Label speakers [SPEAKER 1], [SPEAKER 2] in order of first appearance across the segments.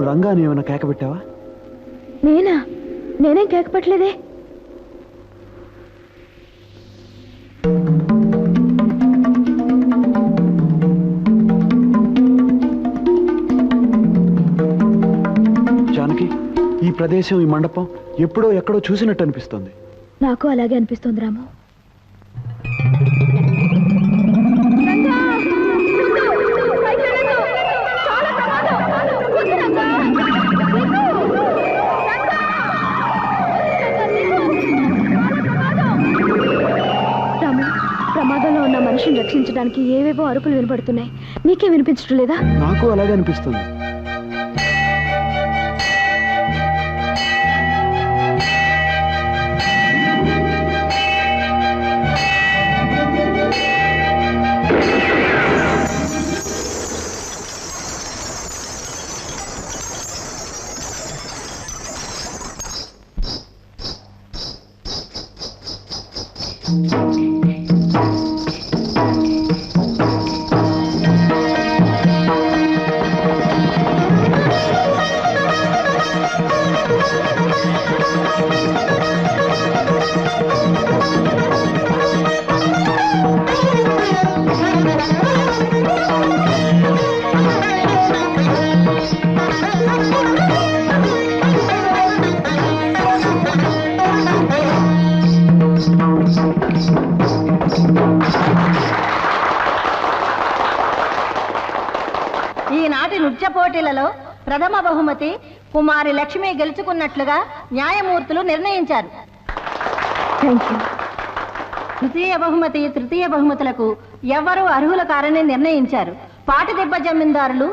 [SPEAKER 1] రంగాని ఏమైనా కేక పెట్టావా?
[SPEAKER 2] నేనేం కేక పెట్టలేదే.
[SPEAKER 1] జానకి, ఈ ప్రదేశం, ఈ మండపం ఎప్పుడో ఎక్కడో చూసినట్టు అనిపిస్తుంది.
[SPEAKER 2] నాకు అలాగే అనిపిస్తుంది రాము. ప్రమాదంలో ఉన్న మనిషిని రక్షించడానికి ఏవేవో అరుపులు వినపడుతున్నాయి. నీకే వినిపించడం లేదా?
[SPEAKER 1] నాకు అలాగే అనిపిస్తుంది.
[SPEAKER 3] ఈనాటి నృత్య పోటీలలో ప్రథమ బహుమతి కుమారి లక్ష్మి గెలుచుకున్నట్లుగా న్యాయమూర్తులు నిర్ణయించారు. ద్వితీయ బహుమతి, తృతీయ బహుమతులకు ఎవ్వరూ అర్హుల కారని నిర్ణయించారు. పాటిదిబ్బ జమీందారులు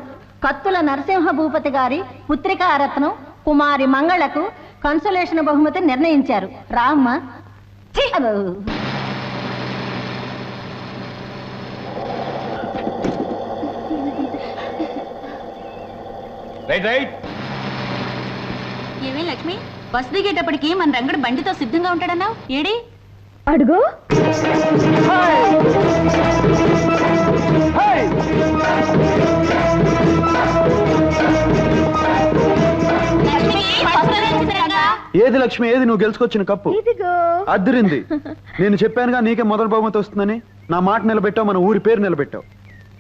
[SPEAKER 3] కత్తుల నరసింహ భూపతి గారి పుత్రికా రత్నం కుమారి మంగళకు కన్సోలేషన్ బహుమతి నిర్ణయించారు. రామ్మ.
[SPEAKER 4] ఏమే లక్ష్మి, బస్ దిగేటప్పటికి మన రంగడు బండితో సిద్ధంగా ఉంటాడన్నావు. ఏడి
[SPEAKER 2] అడుగు.
[SPEAKER 1] ఏది లక్ష్మి, ఏది నువ్వు గెలుచుకొచ్చిన కప్పు? అద్దరింది. నేను చెప్పానుగా నీకే మొదటి బహుమతి వస్తుందని. నా మాట నిలబెట్టావు, మన ఊరి పేరు నిలబెట్టావు.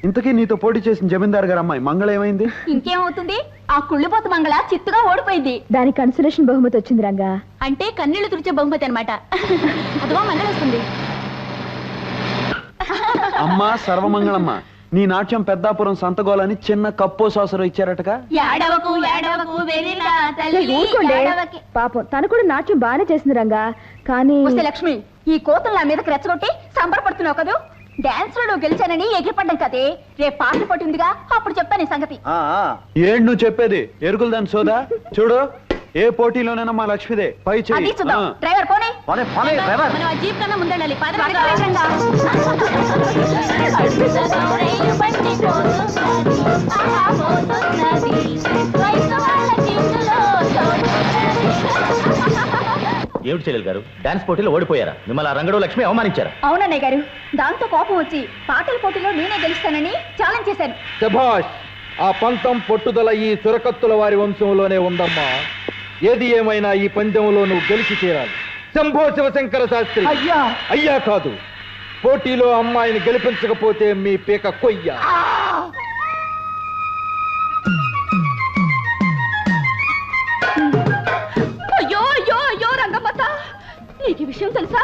[SPEAKER 1] ఇంతకీ నీతో పోటీ చేసిన జమీందార్ గారు అమ్మాయి మంగళ ఏమైంది?
[SPEAKER 4] ఇంకేమవుతుంది, ఆ కుళ్ళిపోత మంగళ చిత్తుగా ఓడిపోయింది.
[SPEAKER 2] దానికి కన్సలేషన్ బహుమతి వచ్చింది రంగా.
[SPEAKER 4] అంటే కన్నీళ్లు తుడిచే బహుమతి అనమాట. అదిగో మంగళ వస్తుంది.
[SPEAKER 1] అమ్మా సర్వమంగళమ్మ, నీ నాట్యం పెద్దాపురం సంతగోలని చిన్న కప్పో సాసరు ఇచ్చారటగా.
[SPEAKER 2] పాపం తను కూడా నాట్యం బాగానే చేసింది రంగా. కానీ
[SPEAKER 4] లక్ష్మి, ఈ కోతలు నా మీదకి రెచ్చగొట్టి సంబరపడుతున్నావు కదా. డాన్స్ లో గెలిచానని ఎగిరిపడ్డం కదే. రేపు పాట పట్టిందిగా, అప్పుడు చెప్తాను ఈ సంగతి.
[SPEAKER 1] ఏంటి నువ్వు చెప్పేది? ఎరుకులు దాని సోదా. చూడు, ఏ పోటీలోనైనా మా లక్ష్మిదే పై చెయ్యి.
[SPEAKER 4] డ్రైవర్ పోనీ, మనం ఆ జీప్ కన్నా ముందెళ్ళాలి.
[SPEAKER 5] ఏమిటి చెల్లెలు గారు, డాన్స్ పోటీలో ఓడిపోయారా? మిమ్మల్ని ఆ రంగడు లక్ష్మి అవమానించారా?
[SPEAKER 4] అవునన్నయ్య గారు, దాంతో కోపం వచ్చి పాటల పోటీలో నేనే గెలుస్తానని ఛాలెంజ్ చేశాను.
[SPEAKER 6] శభాష్! ఆ పంతం పట్టుదల ఈ చురకత్తుల వారి వంశంలోనే ఉందమ్మా. ఏది ఏమైనా ఈ పందెంలో నువ్వు గెలిచి తీరాలి. శంభో శివశంకర శాస్త్రి. అయ్యా కాదు, పోటీలో అమ్మాయిని గెలిపించకపోతే మీ పీక కొయ్య.
[SPEAKER 4] అయ్యో అయ్యో అయ్యో రంగమ్మత, నీకు ఈ విషయం తెలుసా?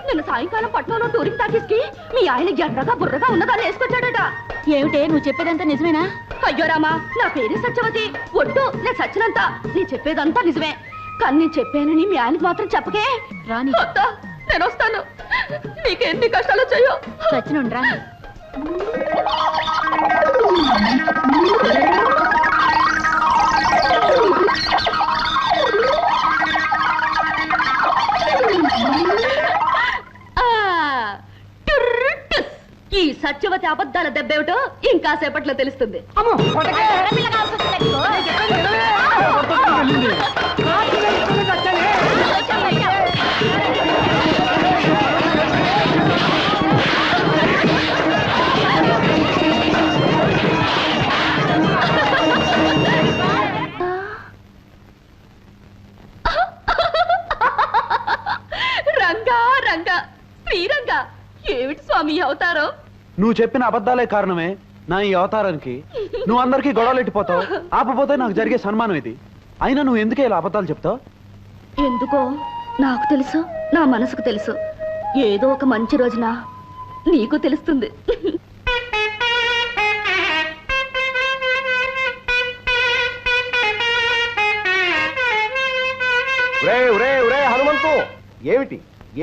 [SPEAKER 4] నిన్న సాయంకాలం పట్నంలో టూరింగ్ టాకీస్కి మీ ఆయన ఎర్రగా బుర్రగా ఉన్నదాన్ని వేసుకొచ్చాడట. ఏమిటే నువ్వు చెప్పేదంతా నిజమేనా? అయ్యో రామా, నా పేరే సత్యవతి. ఒట్టు, నేను సచ్చినంత. నేను చెప్పేదంతా నిజమే. కానీ నేను చెప్పానని మీ ఆయనకు మాత్రం చెప్పకే. రాని నేను వస్తాను. నీకెన్ని కష్టాలు వచ్చాయో. సచ్చినుండ్రా. ఈ సత్యవతి అబద్ధాల దెబ్బేమిటో ఇంకా సేపట్లో తెలుస్తుంది. రంగా రంగా శ్రీరంగా ఏమిటి స్వామి ఈ అవతారం?
[SPEAKER 1] నువ్వు చెప్పిన అబద్ధాలే కారణమే నా ఈ అవతారానికి. నువ్వు అందరికీ గొడవలెట్టిపోతావు, ఆపపోతే నాకు జరిగే సన్మానం ఇది. అయినా నువ్వు ఎందుకే ఇలా అబద్ధాలు చెప్తావు?
[SPEAKER 2] ఎందుకో నాకు తెలుసు, నా మనసుకు తెలుసు. ఏదో ఒక మంచి రోజున నీకు తెలుస్తుంది.
[SPEAKER 7] హనుమంతు,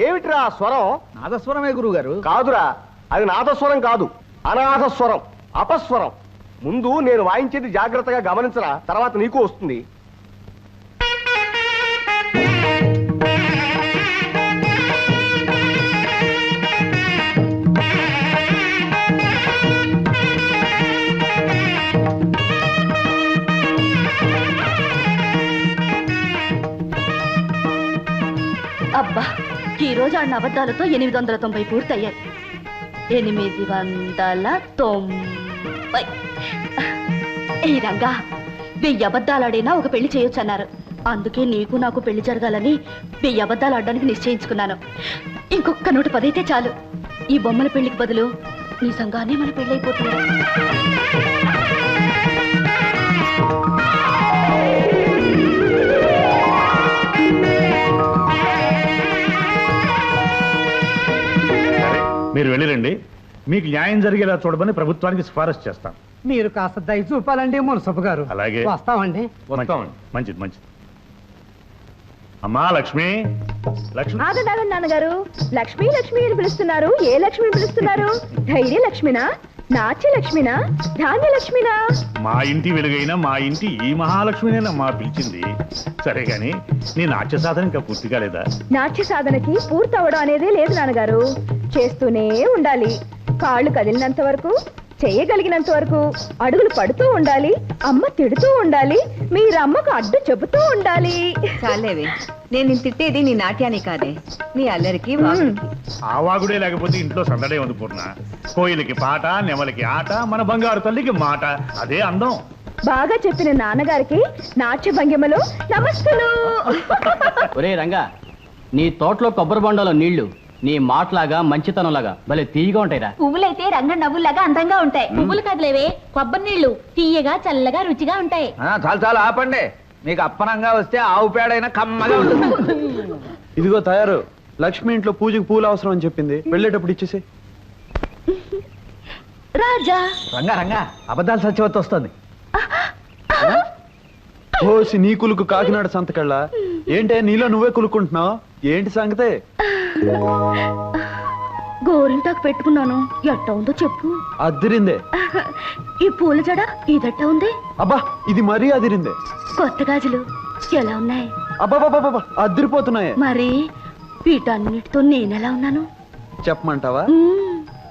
[SPEAKER 7] ఏమిటిరా ఆ స్వరం?
[SPEAKER 6] నాదస్వరమే గురువు గారు.
[SPEAKER 7] కాదురా, అది నాదస్వరం కాదు, అనాథస్వరం, అపస్వరం. ముందు నేను వాయించేది జాగ్రత్తగా గమనించరా, తర్వాత నీకు వస్తుంది.
[SPEAKER 2] అబ్బా, ఈ రోజు ఆడిన అబద్ధాలతో 890 పూర్తయ్యాయి. 890. ఈ రంగా 1000 అబద్ధాలు ఆడినా ఒక పెళ్లి చేయొచ్చన్నారు. అందుకే నీకు నాకు పెళ్లి జరగాలని 1000 అబద్ధాలు ఆడడానికి నిశ్చయించుకున్నాను. ఇంకొక 110 అయితే చాలు. ఈ బొమ్మల పెళ్లికి బదులు నిజంగానే మన పెళ్లి అయిపోతుంది.
[SPEAKER 8] మీరు వెళ్ళిరండి. మీకు న్యాయం జరిగేలా చూడమని ప్రభుత్వానికి సిఫారసు చేస్తాం.
[SPEAKER 9] మీరు కాస్త దయ చూపాలండి మున్సబు గారు.
[SPEAKER 8] అలాగే.
[SPEAKER 9] వస్తామండి.
[SPEAKER 8] మంచిది మంచిది. అమ్మా లక్ష్మి, లక్ష్మి.
[SPEAKER 2] ఆగండి నాన్నగారు, లక్ష్మి లక్ష్మి అని పిలుస్తున్నారు. ఏ లక్ష్మిని పిలుస్తున్నారు? ధైర్య లక్ష్మినా, నాట్య లక్ష్మినా, ధాన్య లక్ష్మినా?
[SPEAKER 8] మా ఇంటి వెలుగైన మా ఇంటి ఈ మహాలక్ష్మినేనమ్మా పిలిచింది. సరే గాని నీ నాట్య సాధన ఇంకా పూర్తి కాలేదా?
[SPEAKER 2] నాట్య సాధనకి పూర్తవడం అనేదే లేదు నాన్నగారు. చేస్తూనే ఉండాలి. కాళ్ళు కదిలినంత వరకు, చేయగలిగినంత వరకు అడుగులు పడుతూ ఉండాలి. అమ్మ తిడుతూ ఉండాలి, మీరమ్మకు అడ్డు చెబుతూ ఉండాలి.
[SPEAKER 3] చాలేవే, నేను తిట్టేది నీ నాట్యాన్ని కాదే, నీ అల్లరికి
[SPEAKER 8] ఆ వాగుడే లేకపోతే ఇంట్లో సందడే ఉంది పూర్ణ. కోయిలకి పాట, నెమలికి ఆట, మన బంగారు తల్లికి మాట. అదే అందం.
[SPEAKER 2] బాగా చెప్పిన నాన్నగారికి నాట్య భంగిమలో నమస్తులు.
[SPEAKER 5] ఒరే రంగా, నీ తోటలో కొబ్బరి బొండలో నీళ్లు నీ మాటలాగా మంచితనంలాగా భలే తీయగా ఉంటాయిరా.
[SPEAKER 3] పువ్వులైతే రంగ నవ్వులాగా అందంగా ఉంటాయి. పువ్వులు కదిలేవే, కొబ్బరి నీళ్లు తీయగా చల్లగా రుచిగా ఉంటాయి.
[SPEAKER 6] చాలు చాలు ఆపండి. మీకు అప్పనంగా వస్తే ఆవు పేడైనా కమ్మగా ఉంటుంది.
[SPEAKER 1] ఇదిగో తయారు. లక్ష్మి ఇంట్లో పూజకు పూలు అవసరం అని చెప్పింది, వెళ్ళేటప్పుడు ఇచ్చేసి.
[SPEAKER 2] రాజా
[SPEAKER 6] రంగా రంగా, అబద్ధాలు సత్యవతి వస్తుంది.
[SPEAKER 1] ఓసి నీ కులుకు కాకినాడ సంతకళ్ళ. ఏంటే నీలో నువ్వే కులుకుంటున్నావు? ఏంటి సంగతే?
[SPEAKER 2] గోరింటాకు పెట్టుకున్నాను, ఎట్ట ఉందో చెప్పు.
[SPEAKER 1] అదిరిందే.
[SPEAKER 2] ఈ పూల జడ ఇదట్ట ఉంది.
[SPEAKER 1] అబ్బా, ఇది మరీ అదిరిందే.
[SPEAKER 2] కొత్త గాజులు ఎలా ఉన్నాయి?
[SPEAKER 1] అబ్బా, అదిరిపోతున్నాయే.
[SPEAKER 2] మరి వీటన్నిటితో నేనెలా ఉన్నాను
[SPEAKER 1] చెప్పమంటావా?
[SPEAKER 2] మ్మ్.